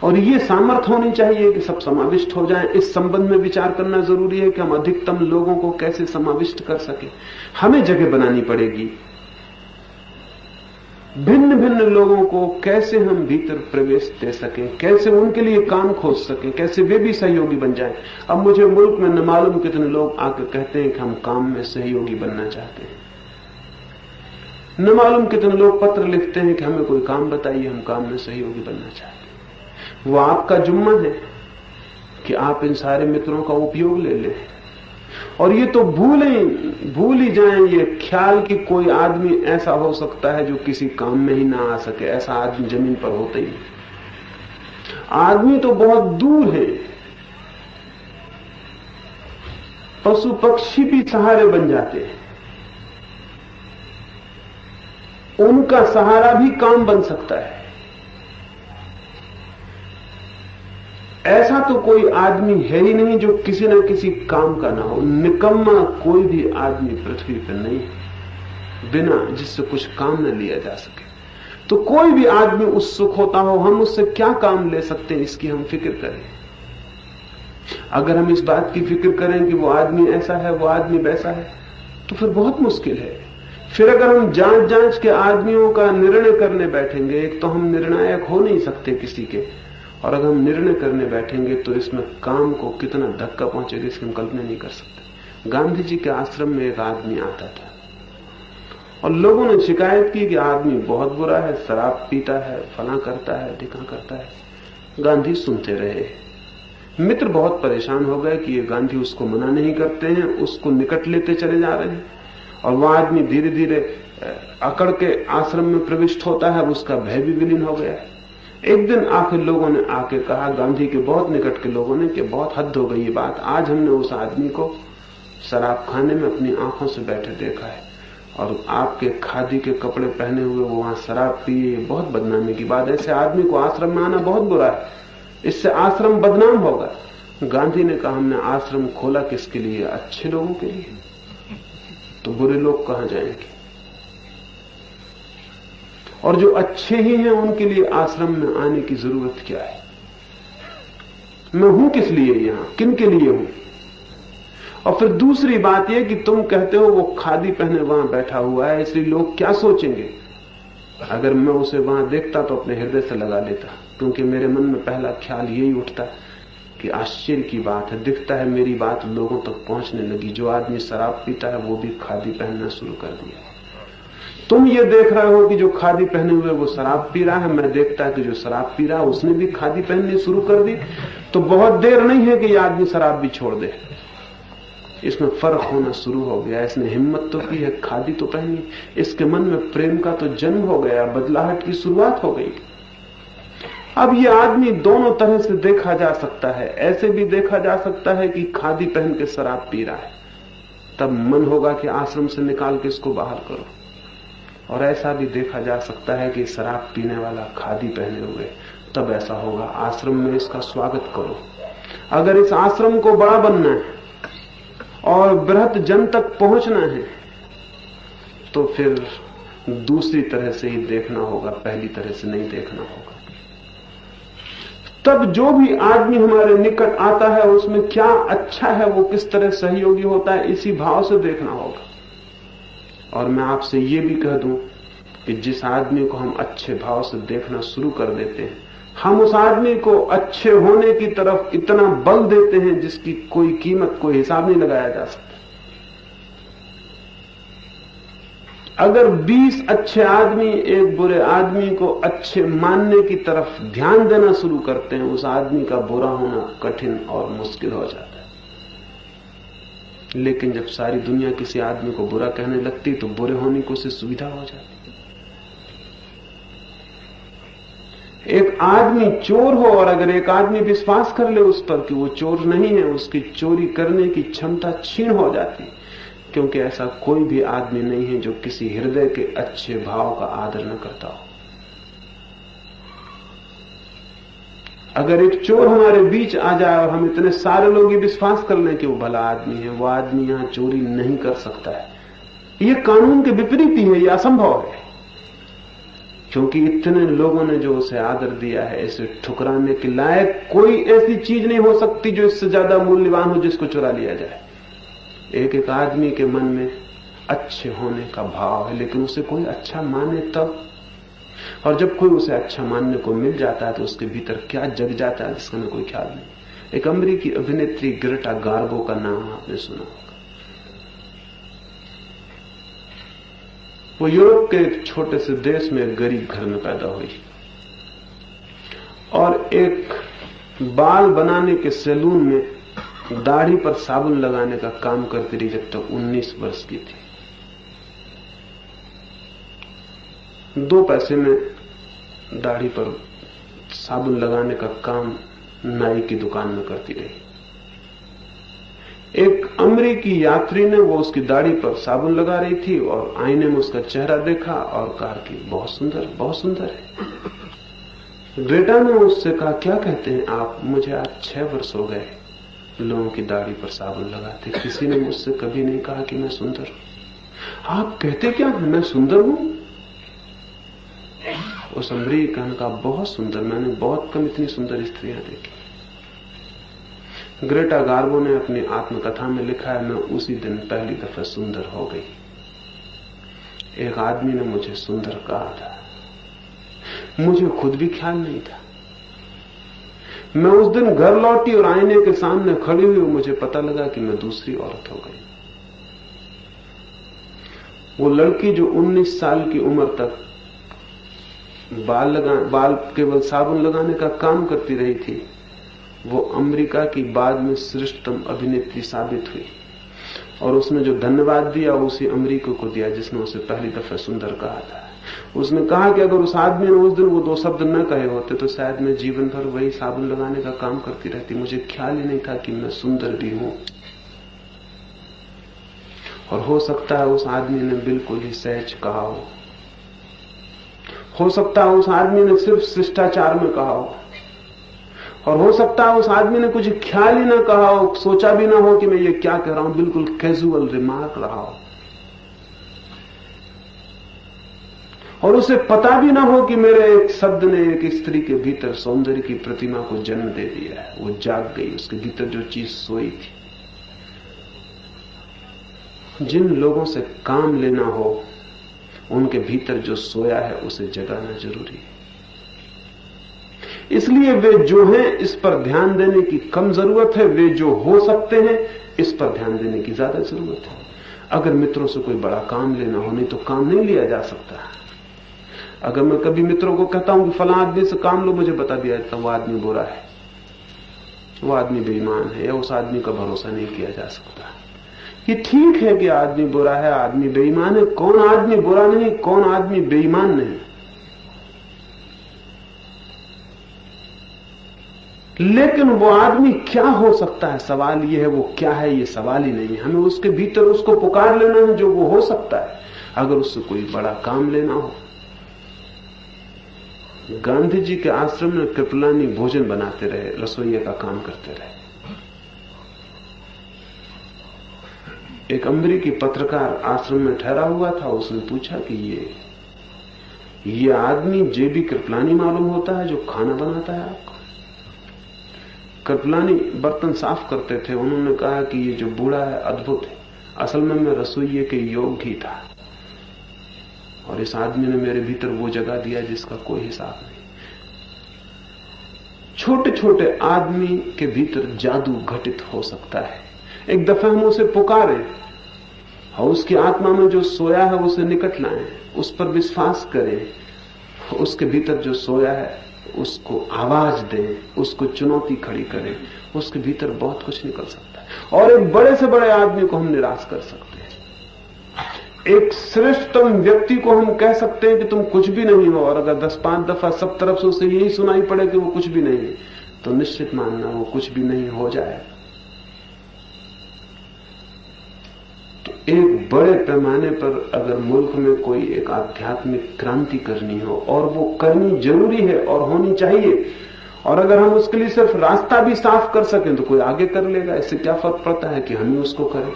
और ये सामर्थ्य होनी चाहिए कि सब समाविष्ट हो जाएं। इस संबंध में विचार करना जरूरी है कि हम अधिकतम लोगों को कैसे समाविष्ट कर सके। हमें जगह बनानी पड़ेगी। भिन्न भिन्न लोगों को कैसे हम भीतर प्रवेश दे सकें, कैसे उनके लिए काम खोज सकें, कैसे वे भी सहयोगी बन जाएं। अब मुझे मुल्क में न मालूम कितने लोग आकर कहते हैं कि हम काम में सहयोगी बनना चाहते हैं। न मालूम कितने लोग पत्र लिखते हैं कि हमें कोई काम बताइए, हम काम में सहयोगी बनना चाहते हैं। वो आपका जुम्मा है कि आप इन सारे मित्रों का उपयोग ले लें। और ये तो भूल ही जाएं ये ख्याल कि कोई आदमी ऐसा हो सकता है जो किसी काम में ही ना आ सके। ऐसा आदमी जमीन पर होता ही नहीं। आदमी तो बहुत दूर है। पशु पक्षी भी सहारे बन जाते हैं, उनका सहारा भी काम बन सकता है। ऐसा तो कोई आदमी है ही नहीं जो किसी न किसी काम का ना हो। निकम्मा कोई भी आदमी पृथ्वी पर नहीं है बिना जिससे कुछ काम न लिया जा सके। तो कोई भी आदमी उत्सुक होता हो, हम उससे क्या काम ले सकते हैं, इसकी हम फिक्र करें। अगर हम इस बात की फिक्र करें कि वो आदमी ऐसा है, वो आदमी वैसा है, तो फिर बहुत मुश्किल है। फिर अगर हम जांच के आदमियों का निर्णय करने बैठेंगे, एक तो हम निर्णायक हो नहीं सकते किसी के, और अगर हम निर्णय करने बैठेंगे तो इसमें काम को कितना धक्का पहुंचेगा इसकी हम कल्पना नहीं कर सकते। गांधी जी के आश्रम में एक आदमी आता था और लोगों ने शिकायत की कि आदमी बहुत बुरा है, शराब पीता है, फला करता है, ढिका करता है। गांधी सुनते रहे। मित्र बहुत परेशान हो गए कि ये गांधी उसको मना नहीं करते हैं, उसको निकट लेते चले जा रहे हैं। और वह आदमी धीरे धीरे अकड़ के आश्रम में प्रविष्ट होता है, उसका भय भी विलीन हो गया है। एक दिन आखिर लोगों ने आके कहा, गांधी के बहुत निकट के लोगों ने, कि बहुत हद हो गई ये बात। आज हमने उस आदमी को शराब खाने में अपनी आंखों से बैठे देखा है और आपके खादी के कपड़े पहने हुए वो वहां शराब पिए, बहुत बदनामी की बात। ऐसे आदमी को आश्रम में आना बहुत बुरा है, इससे आश्रम बदनाम होगा। गांधी ने कहा हमने आश्रम खोला किसके लिए? अच्छे लोगों के लिए। तो बुरे लोग कहां जाएंगे? और जो अच्छे ही हैं उनके लिए आश्रम में आने की जरूरत क्या है? मैं हूं किस लिए यहां, किन के लिए हूं? और फिर दूसरी बात यह कि तुम कहते हो वो खादी पहने वहां बैठा हुआ है, इसलिए लोग क्या सोचेंगे? अगर मैं उसे वहां देखता तो अपने हृदय से लगा लेता, क्योंकि मेरे मन में पहला ख्याल यही उठता कि आश्चर्य की बात है, दिखता है मेरी बात लोगों तक पहुंचने लगी। जो आदमी शराब पीता है वो भी खादी पहनना शुरू कर दिया। तुम ये देख रहे हो कि जो खादी पहने हुए वो शराब पी रहा है, मैं देखता है कि जो शराब पी रहा है उसने भी खादी पहननी शुरू कर दी। तो बहुत देर नहीं है कि ये आदमी शराब भी छोड़ दे। इसमें फर्क होना शुरू हो गया। इसने हिम्मत तो की है, खादी तो पहनी, इसके मन में प्रेम का तो जन्म हो गया, बदलाहट की शुरुआत हो गई। अब ये आदमी दोनों तरह से देखा जा सकता है। ऐसे भी देखा जा सकता है कि खादी पहन के शराब पी रहा है, तब मन होगा कि आश्रम से निकाल के इसको बाहर करो। और ऐसा भी देखा जा सकता है कि शराब पीने वाला खादी पहने हुए, तब ऐसा होगा आश्रम में इसका स्वागत करो। अगर इस आश्रम को बड़ा बनना है और बृहत जन तक पहुंचना है तो फिर दूसरी तरह से ही देखना होगा, पहली तरह से नहीं देखना होगा। तब जो भी आदमी हमारे निकट आता है उसमें क्या अच्छा है, वो किस तरह सहयोगी होता है, इसी भाव से देखना होगा। और मैं आपसे ये भी कह दूं कि जिस आदमी को हम अच्छे भाव से देखना शुरू कर देते हैं, हम उस आदमी को अच्छे होने की तरफ इतना बल देते हैं जिसकी कोई कीमत, कोई हिसाब नहीं लगाया जा सकता। अगर 20 अच्छे आदमी एक बुरे आदमी को अच्छे मानने की तरफ ध्यान देना शुरू करते हैं, उस आदमी का बुरा होना कठिन और मुश्किल हो जाता है। लेकिन जब सारी दुनिया किसी आदमी को बुरा कहने लगती तो बुरे होने को उसे सुविधा हो जाती। एक आदमी चोर हो और अगर एक आदमी विश्वास कर ले उस पर कि वो चोर नहीं है, उसकी चोरी करने की क्षमता क्षीण हो जाती, क्योंकि ऐसा कोई भी आदमी नहीं है जो किसी हृदय के अच्छे भाव का आदर न करता हो। अगर एक चोर हमारे बीच आ जाए और हम इतने सारे लोग ये विश्वास कर लें कि वो भला आदमी है, वो आदमी यहां चोरी नहीं कर सकता है, ये कानून के विपरीत ही है, ये असंभव है। क्योंकि इतने लोगों ने जो उसे आदर दिया है, इसे ठुकराने के लायक कोई ऐसी चीज नहीं हो सकती जो इससे ज्यादा मूल्यवान हो जिसको चुरा लिया जाए। एक एक आदमी के मन में अच्छे होने का भाव है, लेकिन उसे कोई अच्छा माने तब। और जब कोई उसे अच्छा मानने को मिल जाता है तो उसके भीतर क्या जग जाता है जिसका हमें कोई ख्याल नहीं। एक अमेरिकी अभिनेत्री ग्रेटा गार्बो का नाम आपने सुना होगा। वो यूरोप के एक छोटे से देश में एक गरीब घर में पैदा हुई और एक बाल बनाने के सैलून में दाढ़ी पर साबुन लगाने का काम करती रही जब तक 19 वर्ष की थी। 2 पैसे में दाढ़ी पर साबुन लगाने का काम नाई की दुकान में करती रही। एक अमेरिकी यात्री ने, वो उसकी दाढ़ी पर साबुन लगा रही थी और आईने में उसका चेहरा देखा और कहा कि बहुत सुंदर, बहुत सुंदर है। ग्रेटा ने उससे कहा, क्या कहते हैं आप? मुझे आज 6 वर्ष हो गए लोगों की दाढ़ी पर साबुन लगाते, किसी ने मुझसे कभी नहीं कहा कि मैं सुंदर हूं। आप कहते क्या हैं, मैं सुंदर हूं? उस अमेरिकन ने कहा, बहुत सुंदर, मैंने बहुत कम इतनी सुंदर स्त्रियां देखी। ग्रेटा गार्बो ने अपनी आत्मकथा में लिखा है, मैं उसी दिन पहली दफा सुंदर हो गई। एक आदमी ने मुझे सुंदर कहा था, मुझे खुद भी ख्याल नहीं था। मैं उस दिन घर लौटी और आईने के सामने खड़ी हुई, मुझे पता लगा कि मैं दूसरी औरत हो गई। वो लड़की जो 19 साल की उम्र तक बाल केवल साबुन लगाने का काम करती रही थी, वो अमेरिका की बाद में श्रेष्ठतम अभिनेत्री साबित हुई। और उसने जो धन्यवाद दिया उसी अमेरिका को दिया जिसने उसे पहली दफा सुंदर कहा था। उसने कहा कि अगर उस आदमी ने उस दिन वो 2 शब्द न कहे होते तो शायद मैं जीवन भर वही साबुन लगाने का काम करती रहती। मुझे ख्याल ही नहीं था कि मैं सुंदर भी हूं। और हो सकता है उस आदमी ने बिल्कुल ही सहज कहा हो सकता है उस आदमी ने सिर्फ शिष्टाचार में कहा और हो सकता है उस आदमी ने कुछ ख्याल ही ना कहा हो, सोचा भी ना हो कि मैं ये क्या कह रहा हूं, बिल्कुल कैजुअल रिमार्क रहा हो, और उसे पता भी ना हो कि मेरे एक शब्द ने एक स्त्री के भीतर सौंदर्य की प्रतिमा को जन्म दे दिया है। वो जाग गई, उसके भीतर जो चीज सोई थी। जिन लोगों से काम लेना हो, उनके भीतर जो सोया है उसे जगाना जरूरी है। इसलिए वे जो हैं इस पर ध्यान देने की कम जरूरत है, वे जो हो सकते हैं इस पर ध्यान देने की ज्यादा जरूरत है। अगर मित्रों से कोई बड़ा काम लेना हो, नहीं तो काम नहीं लिया जा सकता। अगर मैं कभी मित्रों को कहता हूं कि फला आदमी से काम लो, मुझे बता दिया जाता वो आदमी बुरा है, वो आदमी बेईमान है, या उस आदमी का भरोसा नहीं किया जा सकता। ये ठीक है कि आदमी बुरा है, आदमी बेईमान है। कौन आदमी बुरा नहीं, कौन आदमी बेईमान नहीं, लेकिन वो आदमी क्या हो सकता है, सवाल ये है। वो क्या है ये सवाल ही नहीं है। हमें उसके भीतर उसको पुकार लेना है जो वो हो सकता है। अगर उससे कोई बड़ा काम लेना हो, गांधी जी के आश्रम में कृपलानी भोजन बनाते रहे, रसोइये का काम करते रहे। एक अमेरिकी पत्रकार आश्रम में ठहरा हुआ था, उसने पूछा कि ये आदमी जेबी कृपलानी मालूम होता है जो खाना बनाता है आपको? कृपलानी बर्तन साफ करते थे। उन्होंने कहा कि ये जो बूढ़ा है अद्भुत है, असल में मैं रसोइये के योग्य ही था, और इस आदमी ने मेरे भीतर वो जगह दिया जिसका कोई हिसाब नहीं। छोटे छोटे आदमी के भीतर जादू घटित हो सकता है। एक दफे हम उसे पुकारें और उसकी आत्मा में जो सोया है उसे निकट लाएं, उस पर विश्वास करें, उसके भीतर जो सोया है उसको आवाज दें, उसको चुनौती खड़ी करें, उसके भीतर बहुत कुछ निकल सकता है। और एक बड़े से बड़े आदमी को हम निराश कर सकते हैं। एक श्रेष्ठतम व्यक्ति को हम कह सकते हैं कि तुम कुछ भी नहीं हो, और अगर 10-5 दफा सब तरफ से उसे यही सुनाई पड़े कि वो कुछ भी नहीं है, तो निश्चित मानना वो कुछ भी नहीं हो जाएगा। तो एक बड़े पैमाने पर अगर मुल्क में कोई एक आध्यात्मिक क्रांति करनी हो, और वो करनी जरूरी है और होनी चाहिए, और अगर हम उसके लिए सिर्फ रास्ता भी साफ कर सकें तो कोई आगे कर लेगा। इससे क्या फर्क पड़ता है कि हम ही उसको करें,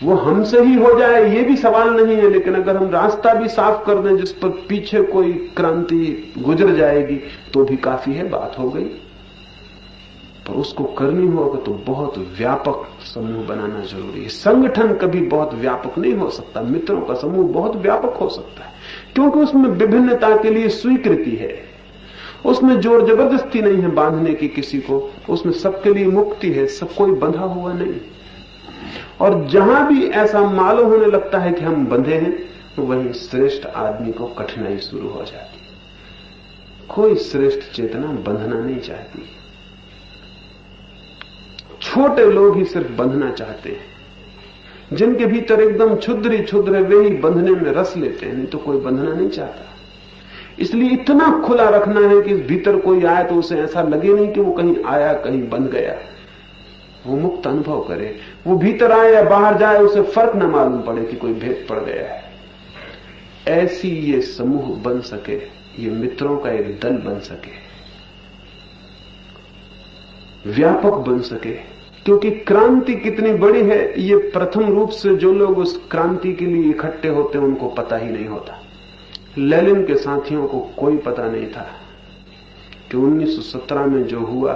वो हमसे ही हो जाए ये भी सवाल नहीं है। लेकिन अगर हम रास्ता भी साफ कर दें जिस पर पीछे कोई क्रांति गुजर जाएगी तो भी काफी है, बात हो गई। पर उसको करनी होगा तो बहुत व्यापक समूह बनाना जरूरी है। संगठन कभी बहुत व्यापक नहीं हो सकता, मित्रों का समूह बहुत व्यापक हो सकता है, क्योंकि उसमें विभिन्नता के लिए स्वीकृति है, उसमें जोर जबरदस्ती नहीं है बांधने की किसी को, उसमें सबके लिए मुक्ति है, सब कोई बंधा हुआ नहीं। और जहां भी ऐसा मालूम होने लगता है कि हम बंधे हैं, तो वहीं श्रेष्ठ आदमी को कठिनाई शुरू हो जाती है। कोई श्रेष्ठ चेतना बंधना नहीं चाहती, छोटे लोग ही सिर्फ बंधना चाहते हैं। जिनके भीतर एकदम क्षुद्र ही क्षुद्र है वे ही बंधने में रस लेते हैं, नहीं तो कोई बंधना नहीं चाहता। इसलिए इतना खुला रखना है कि भीतर कोई आए तो उसे ऐसा लगे नहीं कि वो कहीं आया कहीं बंध गया, वो मुक्त अनुभव करे। वो भीतर आए या बाहर जाए उसे फर्क न मालूम पड़े कि कोई भेद पड़ गया है। ऐसी ये समूह बन सके, ये मित्रों का एक दल बन सके, व्यापक बन सके। क्योंकि क्रांति कितनी बड़ी है ये प्रथम रूप से जो लोग उस क्रांति के लिए इकट्ठे होते हैं उनको पता ही नहीं होता। लेनिन के साथियों को कोई पता नहीं था कि 1917 में जो हुआ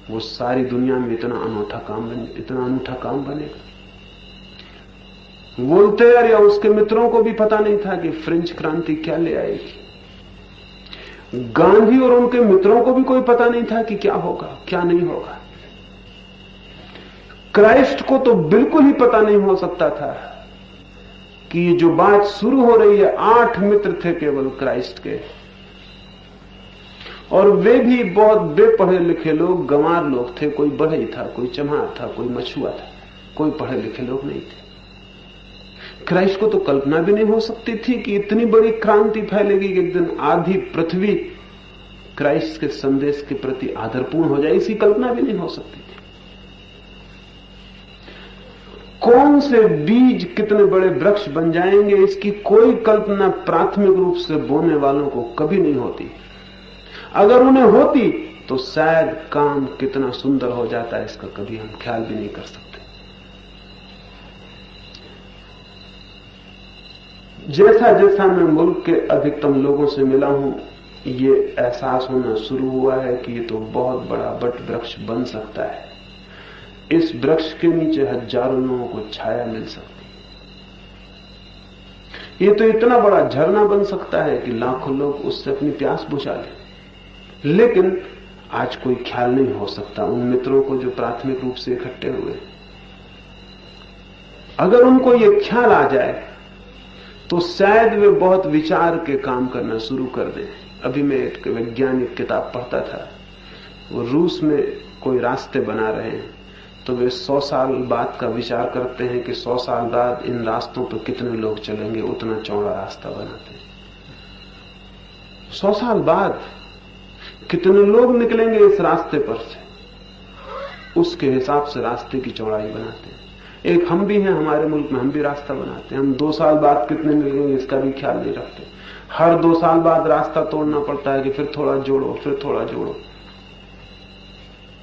वो सारी दुनिया में इतना अनूठा काम बनेगा। वोल्टेयर या उसके मित्रों को भी पता नहीं था कि फ्रेंच क्रांति क्या ले आएगी। गांधी और उनके मित्रों को भी कोई पता नहीं था कि क्या होगा क्या नहीं होगा। क्राइस्ट को तो बिल्कुल ही पता नहीं हो सकता था कि ये जो बात शुरू हो रही है, 8 मित्र थे केवल क्राइस्ट के, और वे भी बहुत बेपढ़े लिखे लोग, गंवार लोग थे। कोई बढ़ई था, कोई चमार था, कोई मछुआ था, कोई पढ़े लिखे लोग नहीं थे। क्राइस्ट को तो कल्पना भी नहीं हो सकती थी कि इतनी बड़ी क्रांति फैलेगी कि एक दिन आधी पृथ्वी क्राइस्ट के संदेश के प्रति आदरपूर्ण हो जाए। इसकी कल्पना भी नहीं हो सकती थी। कौन से बीज कितने बड़े वृक्ष बन जाएंगे इसकी कोई कल्पना प्राथमिक रूप से बोने वालों को कभी नहीं होती। अगर उन्हें होती तो शायद काम कितना सुंदर हो जाता है, इसका कभी हम ख्याल भी नहीं कर सकते। जैसा जैसा मैं मुल्क के अधिकतम लोगों से मिला हूं, ये एहसास होना शुरू हुआ है कि ये तो बहुत बड़ा वट वृक्ष बन सकता है। इस वृक्ष के नीचे हजारों लोगों को छाया मिल सकती है। ये तो इतना बड़ा झरना बन सकता है कि लाखों लोग उससे अपनी प्यास बुझा लें। लेकिन आज कोई ख्याल नहीं हो सकता उन मित्रों को जो प्राथमिक रूप से इकट्ठे हुए। अगर उनको ये ख्याल आ जाए तो शायद वे बहुत विचार के काम करना शुरू कर दें। अभी मैं एक वैज्ञानिक किताब पढ़ता था, वो रूस में कोई रास्ते बना रहे हैं, तो वे 100 साल बाद का विचार करते हैं कि 100 साल बाद इन रास्तों पर कितने लोग चलेंगे, उतना चौड़ा रास्ता बनाते हैं। 100 साल बाद कितने लोग निकलेंगे इस रास्ते पर से, उसके हिसाब से रास्ते की चौड़ाई बनाते हैं। एक हम भी हैं हमारे मुल्क में, हम भी रास्ता बनाते हैं। हम 2 साल बाद कितने निकलेंगे इसका भी ख्याल नहीं रखते। हर 2 साल बाद रास्ता तोड़ना पड़ता है कि फिर थोड़ा जोड़ो, फिर थोड़ा जोड़ो।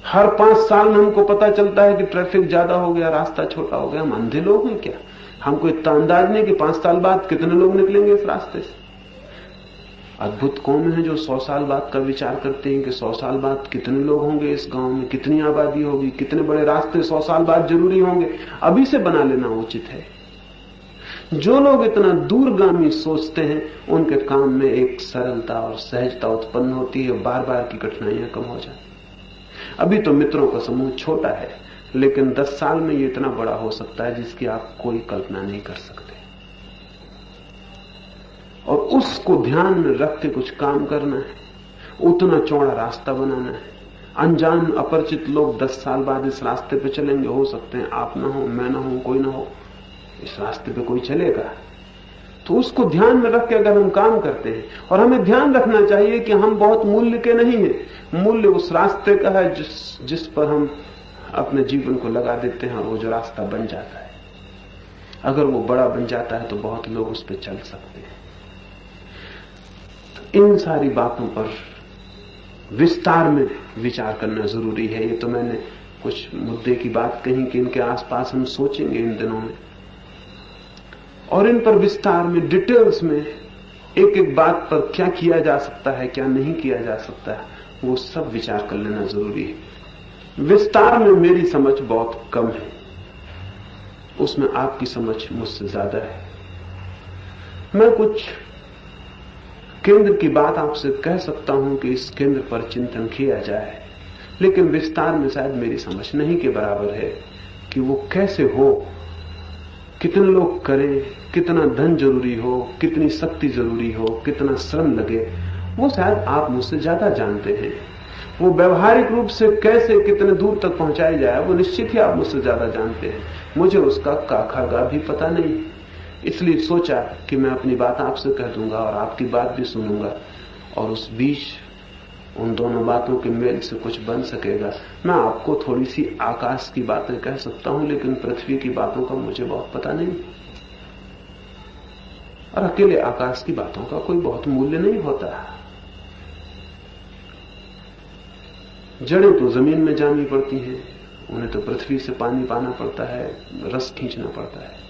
हर 5 साल में हमको पता चलता है कि ट्रैफिक ज्यादा हो गया, रास्ता छोटा हो गया। हम अंधे लोग हैं क्या? हमको इतना अंदाज नहीं कि 5 साल बाद कितने लोग निकलेंगे इस रास्ते से। अद्भुत कौम है जो 100 साल बाद का विचार करते हैं कि 100 साल बाद कितने लोग होंगे इस गांव में, कितनी आबादी होगी, कितने बड़े रास्ते 100 साल बाद जरूरी होंगे। अभी से बना लेना उचित है। जो लोग इतना दूरगामी सोचते हैं उनके काम में एक सरलता और सहजता उत्पन्न होती है, बार बार की कठिनाइयां कम हो जाती। अभी तो मित्रों का समूह छोटा है, लेकिन 10 साल में ये इतना बड़ा हो सकता है जिसकी आप कोई कल्पना नहीं कर सकते। और उसको ध्यान में रख के कुछ काम करना है, उतना चौड़ा रास्ता बनाना है। अनजान अपरिचित लोग 10 साल बाद इस रास्ते पे चलेंगे। हो सकते हैं आप ना हो, मैं ना हो, कोई ना हो, इस रास्ते पे कोई चलेगा। तो उसको ध्यान में रख के अगर हम काम करते हैं, और हमें ध्यान रखना चाहिए कि हम बहुत मूल्य के नहीं हैं। मूल्य उस रास्ते का है जिस पर हम अपने जीवन को लगा देते हैं, और वो जो रास्ता बन जाता है, अगर वो बड़ा बन जाता है तो बहुत लोग उस पर चल सकते हैं। इन सारी बातों पर विस्तार में विचार करना जरूरी है। ये तो मैंने कुछ मुद्दे की बात कही कि इनके आसपास हम सोचेंगे इन दिनों में, और इन पर विस्तार में, डिटेल्स में, एक एक बात पर क्या किया जा सकता है, क्या नहीं किया जा सकता है, वो सब विचार कर लेना जरूरी है। विस्तार में मेरी समझ बहुत कम है, उसमें आपकी समझ मुझसे ज्यादा है। मैं कुछ केंद्र की बात आपसे कह सकता हूं कि इस केंद्र पर चिंतन किया जाए, लेकिन विस्तार में शायद मेरी समझ नहीं के बराबर है कि वो कैसे हो, कितने लोग करें, कितना धन जरूरी हो, कितनी शक्ति जरूरी हो, कितना श्रम लगे, वो शायद आप मुझसे ज्यादा जानते हैं। वो व्यवहारिक रूप से कैसे कितने दूर तक पहुंचाई जाए, वो निश्चित ही आप मुझसे ज्यादा जानते हैं। मुझे उसका काखा गा भी पता नहीं, इसलिए सोचा कि मैं अपनी बात आपसे कह दूंगा और आपकी बात भी सुनूंगा, और उस बीच उन दोनों बातों के मेल से कुछ बन सकेगा। मैं आपको थोड़ी सी आकाश की बातें कह सकता हूं, लेकिन पृथ्वी की बातों का मुझे बहुत पता नहीं, और अकेले आकाश की बातों का कोई बहुत मूल्य नहीं होता। जड़ें तो जमीन में जानी पड़ती हैं, उन्हें तो पृथ्वी से पानी पाना पड़ता है, रस खींचना पड़ता है।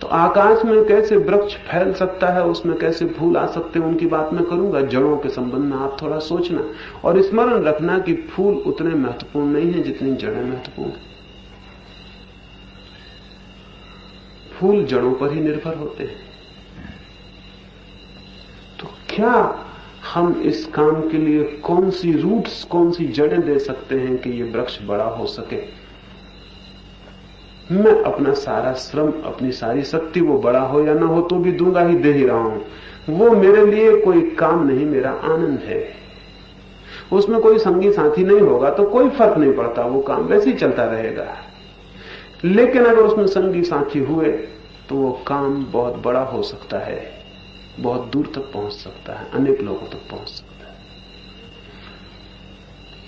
तो आकाश में कैसे वृक्ष फैल सकता है, उसमें कैसे फूल आ सकते हैं, उनकी बात मैं करूंगा। जड़ों के संबंध में आप थोड़ा सोचना और स्मरण रखना कि फूल उतने महत्वपूर्ण नहीं है जितनी जड़ें महत्वपूर्ण हैं। फूल जड़ों पर ही निर्भर होते हैं। तो क्या हम इस काम के लिए कौन सी रूट्स, कौन सी जड़ें दे सकते हैं कि ये वृक्ष बड़ा हो सके? मैं अपना सारा श्रम, अपनी सारी शक्ति, वो बड़ा हो या ना हो तो भी दूंगा ही, दे ही रहा हूं। वो मेरे लिए कोई काम नहीं, मेरा आनंद है। उसमें कोई संगी साथी नहीं होगा तो कोई फर्क नहीं पड़ता, वो काम वैसे ही चलता रहेगा। लेकिन अगर उसमें संगी साथी हुए तो वो काम बहुत बड़ा हो सकता है, बहुत दूर तक पहुंच सकता है, अनेक लोगों तक पहुंच सकता है।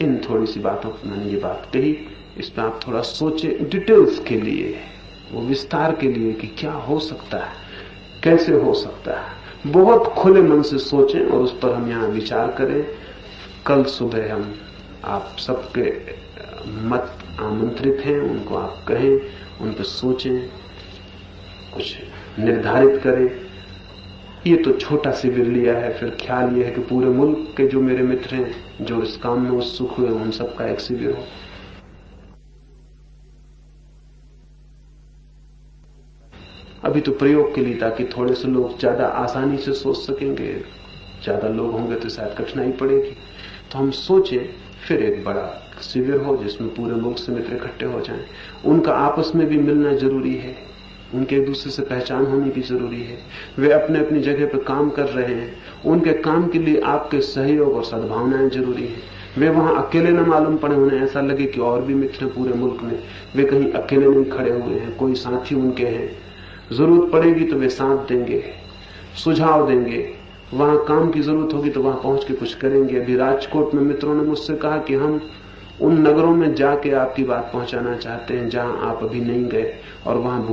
इन थोड़ी सी बातों पर मैंने ये बात कही, इस पर आप थोड़ा सोचें, डिटेल्स के लिए, वो विस्तार के लिए कि क्या हो सकता है, कैसे हो सकता है। बहुत खुले मन से सोचें और उस पर हम यहां विचार करें। कल सुबह हम आप सबके मत आमंत्रित हैं, उनको आप कहें, उन पर सोचें, कुछ निर्धारित करें। ये तो छोटा शिविर लिया है, फिर ख्याल ये है कि पूरे मुल्क के जो मेरे मित्र हैं जो इस काम में उत्सुक हुए उन सबका एक शिविर हो। अभी तो प्रयोग के लिए, ताकि थोड़े से लोग ज्यादा आसानी से सोच सकेंगे, ज्यादा लोग होंगे तो शायद कठिनाई पड़ेगी। तो हम सोचें फिर एक बड़ा शिविर हो जिसमें पूरे मुल्क से मित्र इकट्ठे हो जाएं। उनका आपस में भी मिलना जरूरी है, उनके एक दूसरे से पहचान होनी भी जरूरी है। वे अपने अपनी जगह पर काम कर रहे हैं, उनके काम के लिए आपके सहयोग और सद्भावनाएं जरूरी है। वे वहां अकेले न मालूम पड़े, उन्हें ऐसा लगे कि और भी मित्र हैं पूरे मुल्क में, वे कहीं अकेले नहीं खड़े हुए हैं, कोई साथी उनके हैं। जरूरत पड़ेगी तो वे साथ देंगे, सुझाव देंगे, वहां काम की जरूरत होगी तो वहां पहुंच के कुछ करेंगे। अभी राजकोट में मित्रों ने मुझसे कहा कि हम उन नगरों में जाके आपकी बात पहुंचाना चाहते हैं जहां आप अभी नहीं गए, और वहां